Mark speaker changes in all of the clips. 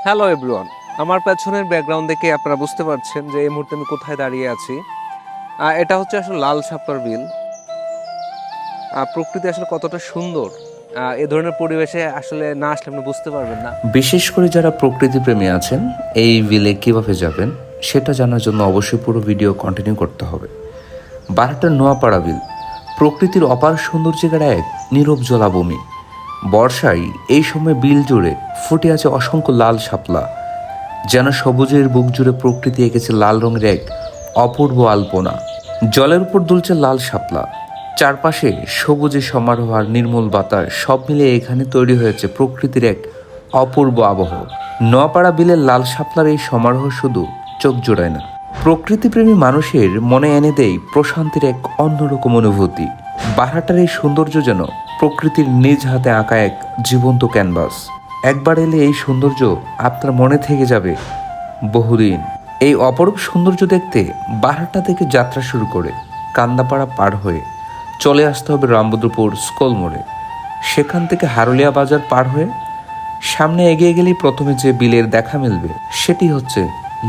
Speaker 1: Hello everyone, আমার পেছনের background দেখে আপনারা বুঝতে পারছেন যে এই মুহূর্তে আমি কোথায় দাঁড়িয়ে আছি। এটা হচ্ছে আসলে লাল শাপলার বিল। প্রকৃতি আসলে কতটা সুন্দর, এ ধরনের পরিবেশে আসলে না আসলে আপনি বুঝতে পারবেন না।
Speaker 2: বিশেষ করে যারা প্রকৃতি প্রেমী আছেন এই বিলে কিভাবে যাবেন সেটা জানার জন্য অবশ্যই পুরো ভিডিও কন্টিনিউ করতে হবে। বারহাট্টার নোয়াপাড়া বিল প্রকৃতির অপার সৌন্দর্যের এক নীরব জলাভূমি। বর্ষায় এই সময় বিল জুড়ে ফুটে আছে অসংখ্য লাল শাপলা, যেন সবুজের বুক জুড়ে প্রকৃতি এঁকেছে লাল রঙের এক অপূর্ব আলপনা। জলের উপর দুলছে লাল শাপলা, চারপাশে সবুজে সমারোহ আর নির্মল বাতাস, সব মিলিয়ে এখানে তৈরি হয়েছে প্রকৃতির এক অপূর্ব আবহ। নোয়াপাড়া বিলের লাল শাপলার এই সমারোহ শুধু চোখ জোড়ায় না, প্রকৃতিপ্রেমী মানুষের মনে এনে দেয় প্রশান্তির এক অন্যরকম অনুভূতি। বারহাট্টার এই সৌন্দর্য যেন প্রকৃতির নিজ হাতে আঁকা এক জীবন্ত ক্যানভাস। একবার এলে এই সৌন্দর্য আপনার মনে থেকে যাবে বহুদিন। এই অপরূপ সৌন্দর্য দেখতে বারহাট্টা থেকে যাত্রা শুরু করে কান্দাপাড়া পার হয়ে চলে আসতে হবে রামবদ্রপুর স্কুল মোড়ে। সেখান থেকে হারুলিয়া বাজার পার হয়ে সামনে এগিয়ে গেলেই প্রথমে যে বিলের দেখা মিলবে সেটি হচ্ছে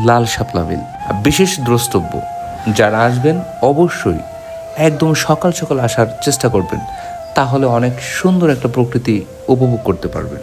Speaker 2: লাল শাপলা বিল। বিশেষ দ্রষ্টব্য, যারা আসবেন অবশ্যই একদম সকাল সকাল আসার চেষ্টা করবেন, তাহলে অনেক সুন্দর একটা প্রকৃতি উপভোগ করতে পারবেন।